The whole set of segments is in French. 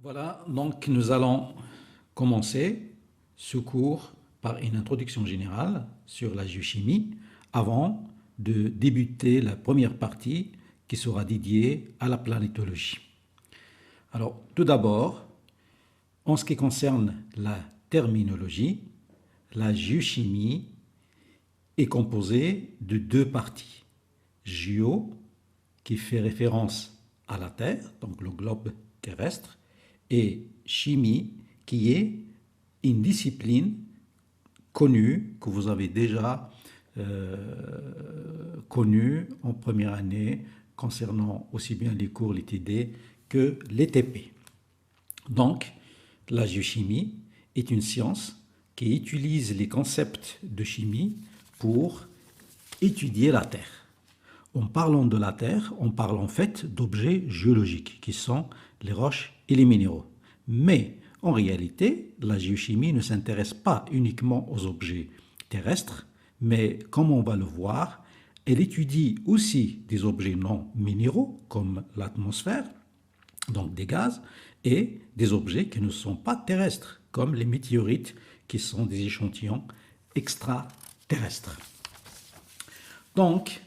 Voilà, donc nous allons commencer ce cours par une introduction générale sur la géochimie avant de débuter la première partie qui sera dédiée à la planétologie. Alors, tout d'abord, en ce qui concerne la terminologie, la géochimie est composée de deux parties. Géo, qui fait référence à la Terre, donc le globe terrestre, et chimie, qui est une discipline connue, que vous avez déjà connue en première année, concernant aussi bien les cours, les TD, que les TP. Donc, la géochimie est une science qui utilise les concepts de chimie pour étudier la Terre. En parlant de la Terre, on parle en fait d'objets géologiques, qui sont les roches et les minéraux. Mais en réalité, la géochimie ne s'intéresse pas uniquement aux objets terrestres, mais comme on va le voir, elle étudie aussi des objets non minéraux, comme l'atmosphère, donc des gaz, et des objets qui ne sont pas terrestres, comme les météorites, qui sont des échantillons extraterrestres. Donc,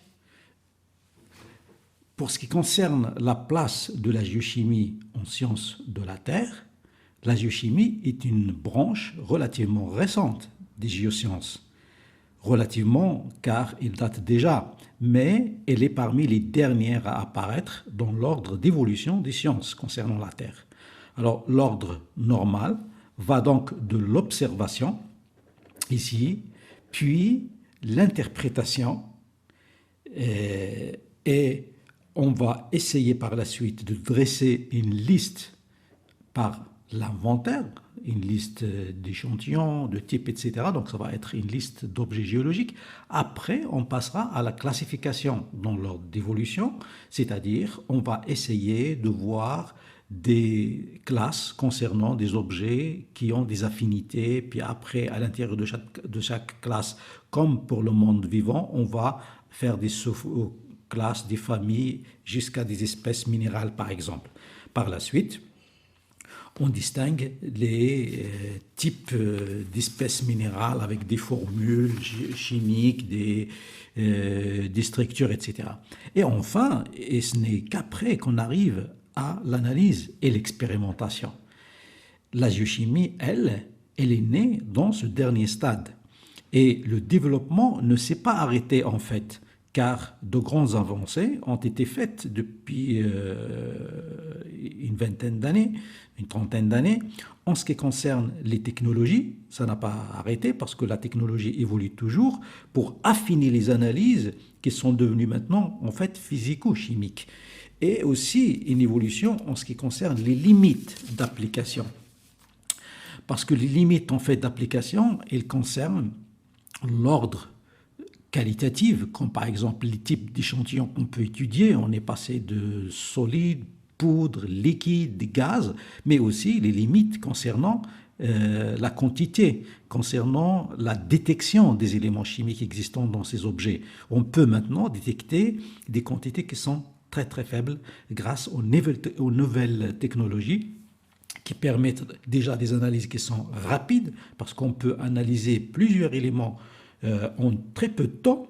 pour ce qui concerne la place de la géochimie en sciences de la Terre, la géochimie est une branche relativement récente des géosciences. Relativement, car elle date déjà, mais elle est parmi les dernières à apparaître dans l'ordre d'évolution des sciences concernant la Terre. Alors, l'ordre normal va donc de l'observation, ici, puis l'interprétation, et on va essayer par la suite de dresser une liste par l'inventaire, une liste d'échantillons, de types, etc. Donc ça va être une liste d'objets géologiques. Après, on passera à la classification dans l'ordre d'évolution, c'est-à-dire on va essayer de voir des classes concernant des objets qui ont des affinités, puis après, à l'intérieur de chaque classe, comme pour le monde vivant, on va faire des classes, des familles, jusqu'à des espèces minérales, par exemple. Par la suite, on distingue les types d'espèces minérales avec des formules chimiques, des structures, etc. Et enfin, et ce n'est qu'après qu'on arrive à l'analyse et l'expérimentation. La géochimie, elle est née dans ce dernier stade. Et le développement ne s'est pas arrêté en fait, car de grandes avancées ont été faites depuis une vingtaine d'années, une trentaine d'années. En ce qui concerne les technologies, ça n'a pas arrêté parce que la technologie évolue toujours pour affiner les analyses qui sont devenues maintenant en fait physico-chimiques. Et aussi une évolution en ce qui concerne les limites d'application. Parce que les limites en fait d'application, elles concernent l'ordre qualitative, comme par exemple les types d'échantillons qu'on peut étudier. On est passé de solide, poudre, liquide, gaz, mais aussi les limites concernant la quantité, concernant la détection des éléments chimiques existants dans ces objets. On peut maintenant détecter des quantités qui sont très très faibles grâce aux nouvelles technologies qui permettent déjà des analyses qui sont rapides, parce qu'on peut analyser plusieurs éléments en très peu de temps,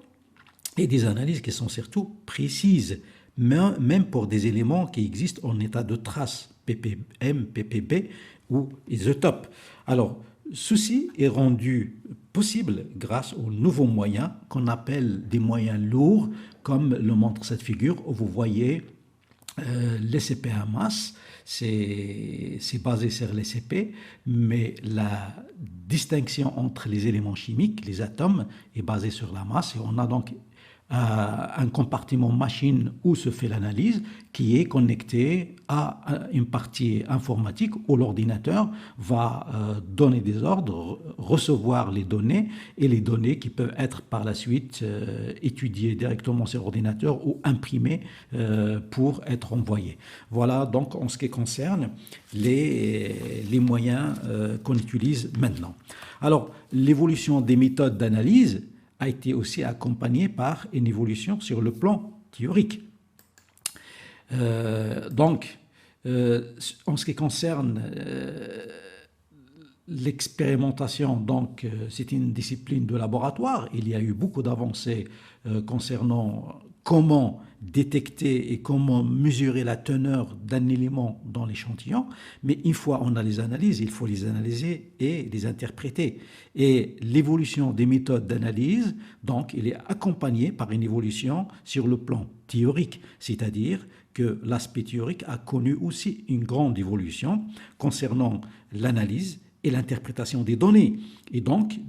et des analyses qui sont surtout précises, même pour des éléments qui existent en état de trace, ppm, ppb ou isotopes. Alors, ceci est rendu possible grâce aux nouveaux moyens qu'on appelle des moyens lourds, comme le montre cette figure où vous voyez l'ECP à masse. C'est basé sur l'ECP, mais la distinction entre les éléments chimiques, les atomes, est basée sur la masse. Et on a donc un compartiment machine où se fait l'analyse qui est connecté à une partie informatique où l'ordinateur va donner des ordres, recevoir les données, et les données qui peuvent être par la suite étudiées directement sur l'ordinateur ou imprimées pour être envoyées. Voilà donc en ce qui concerne les moyens qu'on utilise maintenant. Alors, l'évolution des méthodes d'analyse a été aussi accompagnée par une évolution sur le plan théorique. Donc, En ce qui concerne l'expérimentation, donc, c'est une discipline de laboratoire. Il y a eu beaucoup d'avancées concernant comment détecter et comment mesurer la teneur d'un élément dans l'échantillon. Mais une fois on a les analyses, il faut les analyser et les interpréter. Et l'évolution des méthodes d'analyse, donc, il est accompagné par une évolution sur le plan théorique, c'est-à-dire que l'aspect théorique a connu aussi une grande évolution concernant l'analyse et l'interprétation des données, et donc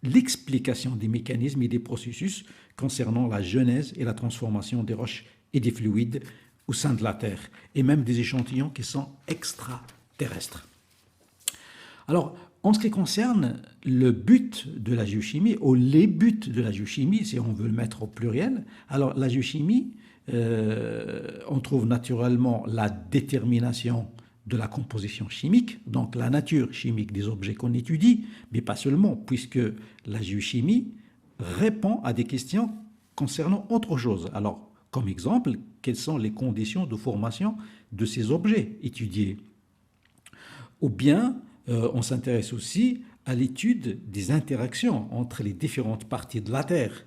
l'explication des mécanismes et des processus concernant la genèse et la transformation des roches et des fluides au sein de la Terre, et même des échantillons qui sont extraterrestres. Alors, en ce qui concerne le but de la géochimie, ou les buts de la géochimie, si on veut le mettre au pluriel, alors la géochimie, on trouve naturellement la détermination de la composition chimique, donc la nature chimique des objets qu'on étudie, mais pas seulement, puisque la géochimie répond à des questions concernant autre chose. Alors, comme exemple, quelles sont les conditions de formation de ces objets étudiés? Ou bien, on s'intéresse aussi à l'étude des interactions entre les différentes parties de la Terre,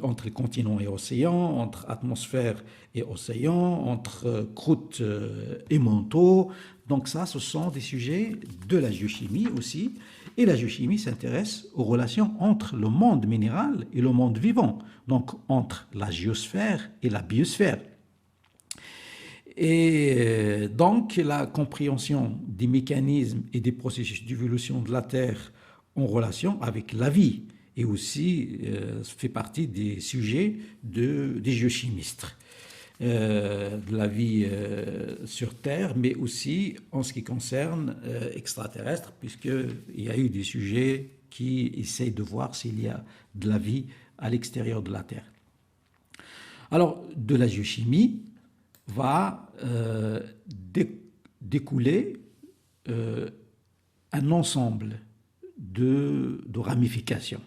entre continents et océans, entre atmosphère et océan, entre croûte et manteau. Donc ça, ce sont des sujets de la géochimie aussi. Et la géochimie s'intéresse aux relations entre le monde minéral et le monde vivant, donc entre la géosphère et la biosphère. Et donc la compréhension des mécanismes et des processus d'évolution de la Terre en relation avec la vie, et aussi fait partie des sujets des géochimistes, de la vie sur Terre, mais aussi en ce qui concerne extraterrestre, puisqu'il y a eu des sujets qui essayent de voir s'il y a de la vie à l'extérieur de la Terre. Alors, de la géochimie va découler un ensemble de ramifications.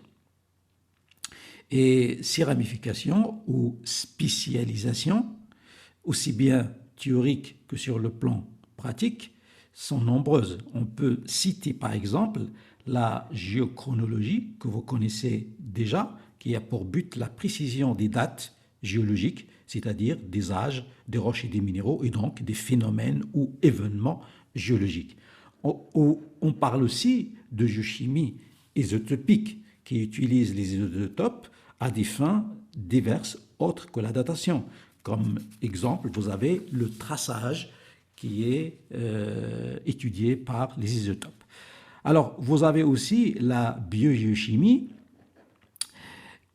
Et ces ramifications ou spécialisations, aussi bien théoriques que sur le plan pratique, sont nombreuses. On peut citer par exemple la géochronologie, que vous connaissez déjà, qui a pour but la précision des dates géologiques, c'est-à-dire des âges, des roches et des minéraux, et donc des phénomènes ou événements géologiques. On parle aussi de géochimie isotopique, qui utilise les isotopes à des fins diverses autres que la datation. Comme exemple, vous avez le traçage qui est étudié par les isotopes. Alors, vous avez aussi la biogéochimie,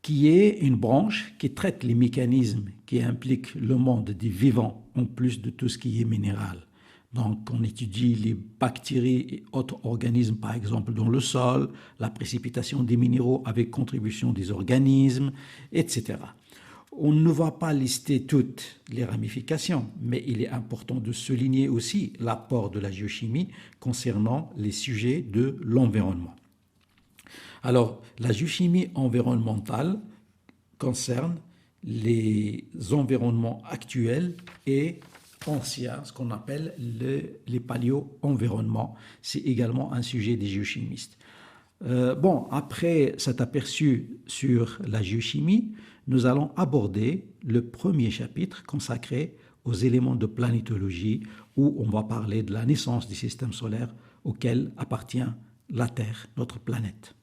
qui est une branche qui traite les mécanismes qui impliquent le monde des vivants, en plus de tout ce qui est minéral. Donc, on étudie les bactéries et autres organismes, par exemple, dans le sol, la précipitation des minéraux avec contribution des organismes, etc. On ne va pas lister toutes les ramifications, mais il est important de souligner aussi l'apport de la géochimie concernant les sujets de l'environnement. Alors, la géochimie environnementale concerne les environnements actuels et anciens, ce qu'on appelle les paléo-environnements. C'est également un sujet des géochimistes. Après cet aperçu sur la géochimie, nous allons aborder le premier chapitre consacré aux éléments de planétologie, où on va parler de la naissance du système solaire auquel appartient la Terre, notre planète.